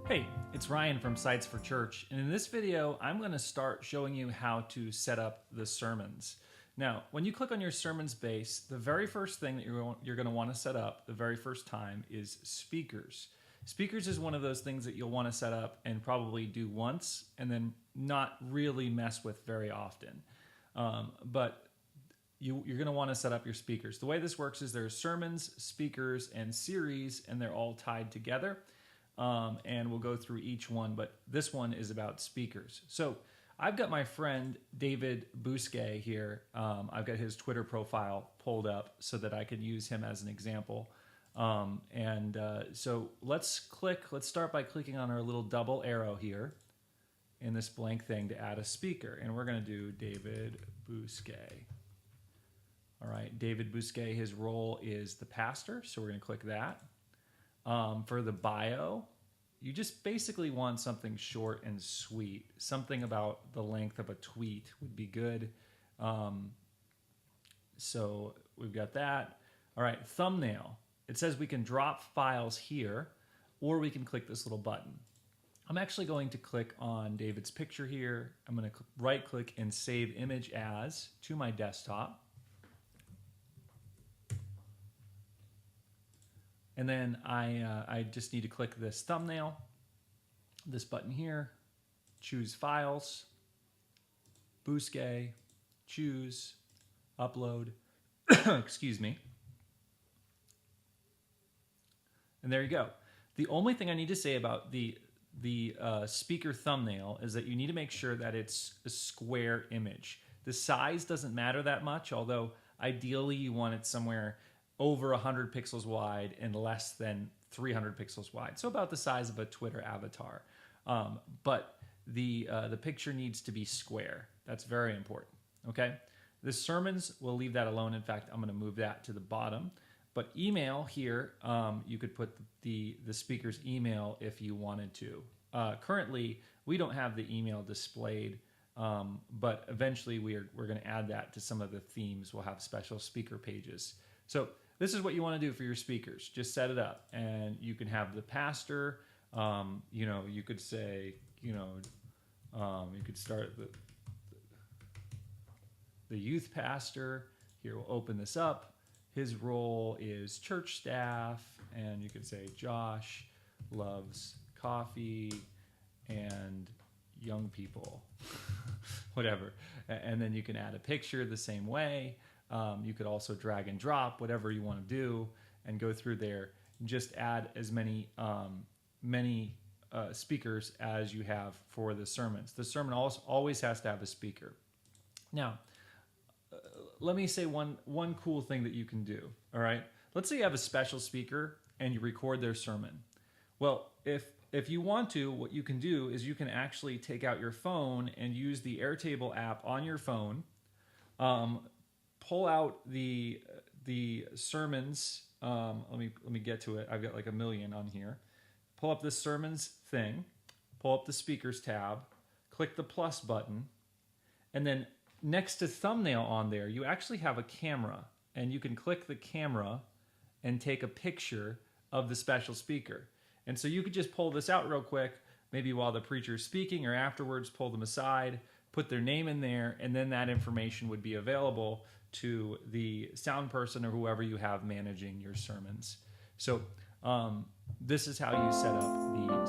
Hey, it's Ryan from Sites for Church, and in this video, I'm going to start showing you how to set up the sermons. Now, when you click on your sermons base, the very first thing that you're going to want to set up the very first time is speakers. Speakers is one of those things that you'll want to set up and probably do once and then not really mess with very often. But you're going to want to set up your speakers. The way this works is there's sermons, speakers, and series, and they're all tied together. And we'll go through each one, but this one is about speakers. So I've got my friend David Bousquet here. I've got his Twitter profile pulled up so that I could use him as an example. So let's start by clicking on our little double arrow here in this blank thing to add a speaker. And we're going to do David Bousquet. All right, David Bousquet, his role is the pastor, so we're going to click that. For the bio, you just basically want something short and sweet. Something about the length of a tweet would be good. So we've got that. All right, thumbnail. It says we can drop files here, or we can click this little button. I'm actually going to click on David's picture here. I'm going to right-click and save image as to my desktop. And then I just need to click this thumbnail, this button here, choose files, Bousquet, choose, upload, excuse me. And there you go. The only thing I need to say about the speaker thumbnail is that you need to make sure that it's a square image. The size doesn't matter that much, although ideally you want it somewhere over 100 pixels wide and less than 300 pixels wide. So about the size of a Twitter avatar. But the picture needs to be square. That's very important, okay? The sermons, we'll leave that alone. In fact, I'm going to move that to the bottom. But email here, you could put the speaker's email if you wanted to. Currently, we don't have the email displayed, but eventually we're going to add that to some of the themes. We'll have special speaker pages. So this is what you want to do for your speakers. Just set it up, and you can have the pastor. You could say, you could start the youth pastor. Here, we'll open this up. His role is church staff, and you could say Josh loves coffee and young people, whatever. And then you can add a picture the same way. You could also drag and drop whatever you want to do and go through there. Just add as many speakers as you have for the sermons. The sermon always has to have a speaker. Now, let me say one cool thing that you can do. All right, let's say you have a special speaker and you record their sermon. Well, if you want to, what you can do is you can actually take out your phone and use the Airtable app on your phone. Pull out the sermons. Let me get to it. I've got like a million on here. Pull up the sermons thing. Pull up the speakers tab. Click the plus button, and then next to thumbnail on there, you actually have a camera, and you can click the camera and take a picture of the special speaker. And so you could just pull this out real quick, maybe while the preacher is speaking or afterwards. Pull them aside, put their name in there, and then that information would be available to the sound person or whoever you have managing your sermons. So this is how you set up the